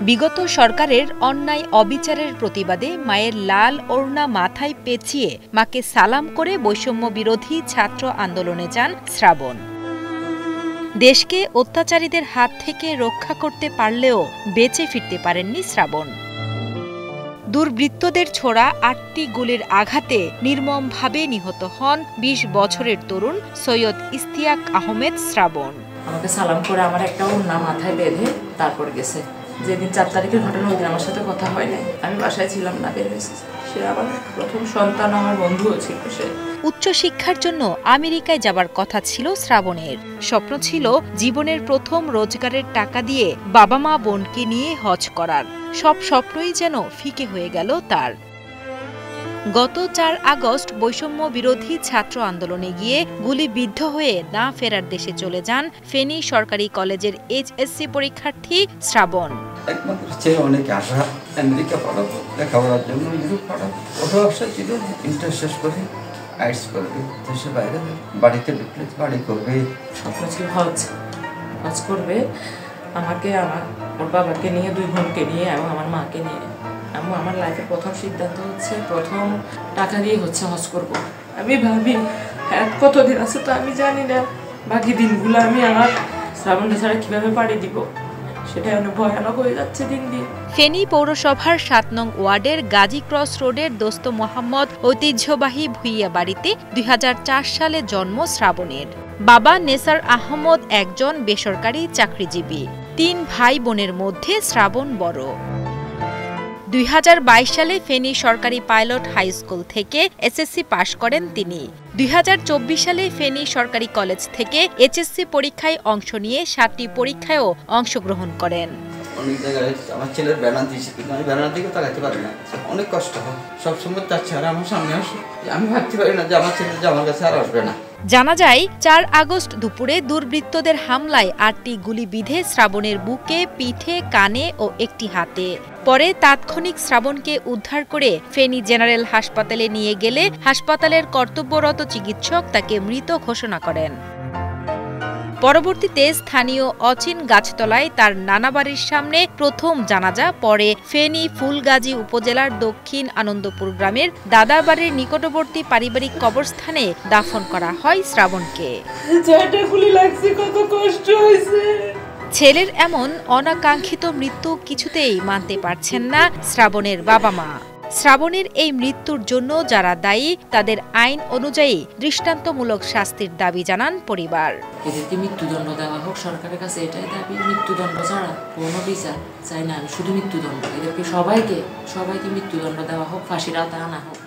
বিগত সরকারের অন্যায় অবিচারের প্রতিবাদে মায়ের লাল ওড়না মাথায় পেঁচিয়ে মাকে সালাম করে বৈষম্য বিরোধী ছাত্র আন্দোলনে যান শ্রাবণ। দেশকে অত্যাচারীদের হাত থেকে রক্ষা করতে পারলেও বেঁচে ফিরতে পারেননি শ্রাবণ। দুর্বৃত্তদের ছোড়া ৮টি গুলির আঘাতে নির্মমভাবে নিহত হন ২০ বছরের তরুণ সৈয়দ ইশতিয়াক আহমেদ শ্রাবণ। আমাকে সালাম করে আমার একটা ওড়না মাথায় বেঁধে তারপর গেছে। যেদিন ৪ তারিখের ঘটনা ওই দিন আমার সাথে কথা হয় নাই, আমি বাসায় ছিলাম না, বের হয়েছি। সে আমার প্রথম সন্তান, আমার বন্ধুও ছিল। সে উচ্চশিক্ষার জন্য আমেরিকায় যাবার কথা ছিল শ্রাবণের। স্বপ্ন ছিল জীবনের প্রথম রোজগারের টাকা দিয়ে বাবা মা বোনকে নিয়ে হজ করার। সব স্বপ্নই যেন ফিকে হয়ে গেল তার। গত ৪ আগস্ট বৈষম্য বিরোধী ছাত্র আন্দোলনে গিয়ে গুলিবিদ্ধ হয়ে না ফেরার দেশে চলে যান ফেনী সরকারি কলেজের এইচএসসি পরীক্ষার্থী শ্রাবণ। একমাত্র ছেলে অনেক আশা আমেরিকা পড়াবো, লেখাপড়ার জন্য ইউরোপ পড়াবো। ওটা আশা ছিল ইন্টার শেষ করে আইটস করবে, দেশের বাইরে বাড়িতে ঢুকলে বাড়ি করবে। স্বপ্ন ছিল হজ করবে, আমাকে ওর বাবাকে নিয়ে, 2 বোনকে নিয়ে এবং আমার মাকে নিয়ে। আমার লাইফের প্রথম সিদ্ধান্ত হচ্ছে প্রথম টাকা দিয়ে হচ্ছে হজ করব। আমি ভাবি কতদিন আছে তো আমি জানি না, বাকি দিনগুলো আমি আমার শ্রাবণটা ছাড়া কীভাবে পাড়ি দিব সেটা অনেক ভয়ানক হয়ে যাচ্ছে দিন দিন। ফেনী পৌরসভার ৭ নং ওয়ার্ডের গাজী ক্রস রোডের দোস্ত মোহাম্মদ ঐতিহ্যবাহী ভুইয়া বাড়িতে ২০০৪ সালে জন্ম শ্রাবণের। বাবা নেসার আহমদ একজন বেসরকারি চাকরিজীবী। 3 ভাই বোনের মধ্যে শ্রাবণ বড়। ২০২২ সালে ফেনী সরকারি পাইলট হাই স্কুল থেকে এসএসসি পাশ করেন তিনি। ২০২৪ সালে ফেনী সরকারি কলেজ থেকে এইচএসসি পরীক্ষায় অংশ নিয়ে 7টি পরীক্ষায়ও অংশগ্রহণ করেন। অনেক জায়গায় আমার ছেলের ব্যানার দিয়েছে, কিন্তু আমি ব্যানার দিকে তাকাতে পারি না, অনেক কষ্ট হয়। সবসময় তার চেহারা আমার সামনে আসে, আমি ভাবতে পারি না যে আমার ছেলে যে আমার কাছে আর আসবে না। জানা যায় ৪ আগস্ট দুপুরে দুর্বৃত্তদের হামলায় 8টি গুলি বিঁধে শ্রাবণের বুকে, পিঠে, কানে ও একটি হাতে। পরে তাৎক্ষণিক শ্রাবণকে উদ্ধার করে ফেনী জেনারেল হাসপাতালে নিয়ে গেলে হাসপাতালের কর্তব্যরত চিকিৎসক তাকে মৃত ঘোষণা করেন। পরবর্তীতে স্থানীয় অচিন গাছতলায় তার নানা বাড়ির সামনে প্রথম জানাজা, পরে ফেনী ফুলগাজী উপজেলার দক্ষিণ আনন্দপুর গ্রামের দাদার বাড়ির নিকটবর্তী পারিবারিক কবরস্থানে দাফন করা হয় শ্রাবণকে। কত কষ্ট হয়েছে। ছেলের এমন অনাকাঙ্ক্ষিত মৃত্যু কিছুতেই মানতে পারছেন না শ্রাবণের বাবা মা। শ্রাবণের এই মৃত্যুর জন্য যারা দায়ী তাদের আইন অনুযায়ী দৃষ্টান্তমূলক শাস্তির দাবি জানান পরিবার। এদেরকে মৃত্যুদণ্ড দেওয়া হোক, সরকারের কাছে এটাই দাবি। মৃত্যুদণ্ড ছাড়া কোনো বিচার চাই না আমি, শুধু মৃত্যুদণ্ড। এদেরকে সবাইকে মৃত্যুদণ্ড দেওয়া হোক, ফাঁসির আওতায় আনা হোক।